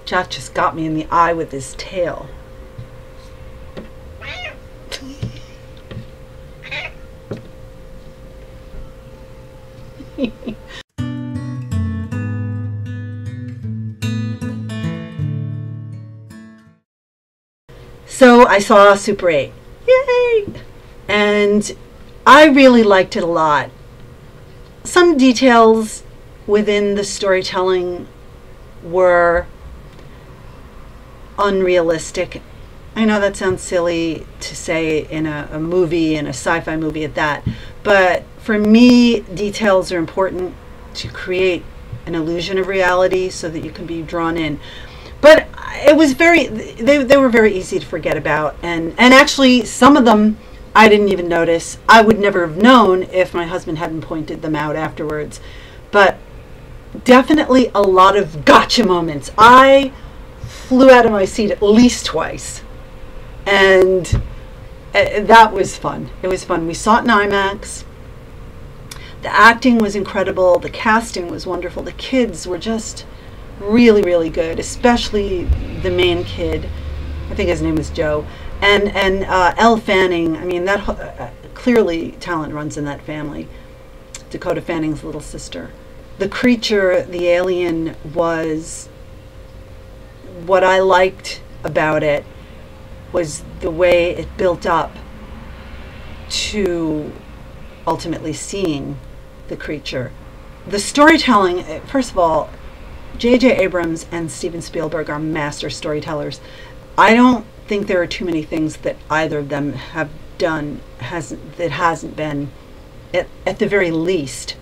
Jack just got me in the eye with his tail. So I saw Super 8. Yay! And I really liked it a lot. Some details within the storytelling were unrealistic. I know that sounds silly to say in a movie, in a sci-fi movie at that, but for me, details are important to create an illusion of reality so that you can be drawn in. But it was they were very easy to forget about, and actually some of them I didn't even notice. I would never have known if my husband hadn't pointed them out afterwards. But definitely a lot of gotcha moments. I flew out of my seat at least twice, and that was fun. It was fun. We saw it in IMAX. The acting was incredible. The casting was wonderful. The kids were just really, really good, especially the main kid. I think his name was Joe. And Elle Fanning. I mean, that clearly talent runs in that family. Dakota Fanning's little sister. The creature, the alien, was what I liked about it was the way it built up to ultimately seeing the creature. The storytelling, first of all, J.J. Abrams and Steven Spielberg are master storytellers. I don't think there are too many things that either of them have done that hasn't been, at the very least,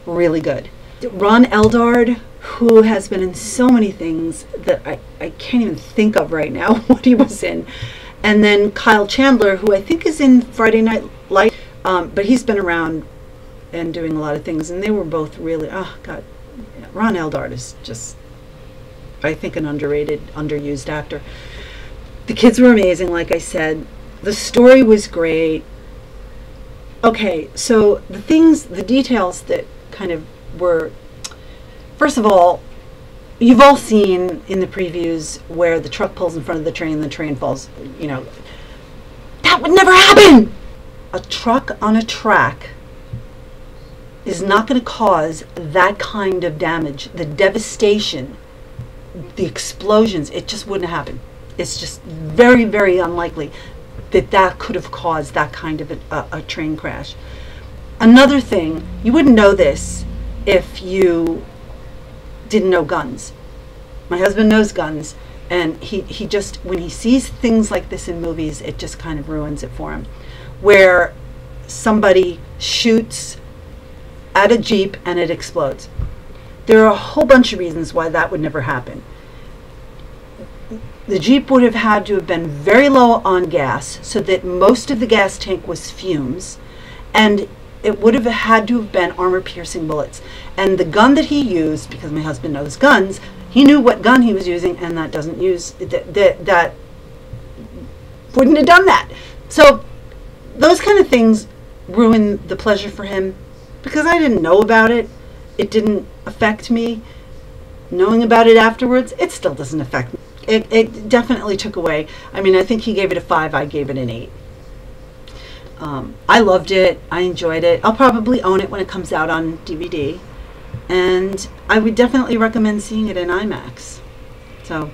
really good. Ron Eldard, who has been in so many things that I can't even think of right now what he was in. And then Kyle Chandler, who I think is in Friday Night Lights, but he's been around and doing a lot of things. And they were both really, oh God, Ron Eldard is just, I think, an underrated, underused actor. The kids were amazing, like I said. The story was great. Okay, so the details that kind of were, first of all, you've all seen in the previews where the truck pulls in front of the train and the train falls, you know. That would never happen! A truck on a track is not going to cause that kind of damage. The devastation, the explosions, it just wouldn't happen. It's just very, very unlikely that could have caused that kind of a train crash. Another thing, you wouldn't know this if you didn't know guns. My husband knows guns, and he just, when he sees things like this in movies, it just kind of ruins it for him. Where somebody shoots at a Jeep and it explodes. There are a whole bunch of reasons why that would never happen. The Jeep would have had to have been very low on gas so that most of the gas tank was fumes, and it would have had to have been armor-piercing bullets. And the gun that he used, because my husband knows guns, he knew what gun he was using, and that doesn't use, that wouldn't have done that. So those kind of things ruin the pleasure for him. Because I didn't know about it, it didn't affect me. Knowing about it afterwards, it still doesn't affect me. It definitely took away. I mean, I think he gave it a 5, I gave it an 8. I loved it, I enjoyed it. I'll probably own it when it comes out on DVD. And I would definitely recommend seeing it in IMAX. So,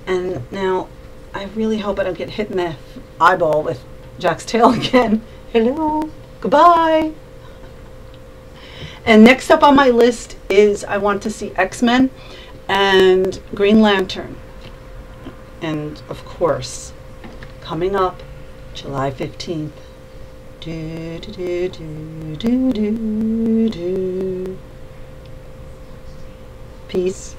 and now, I really hope I don't get hit in the eyeball with Jack's tail again. Hello, goodbye. And next up on my list is I want to see X-Men and Green Lantern. And of course, coming up July 15th. Do, do, do, do, do, do. Peace.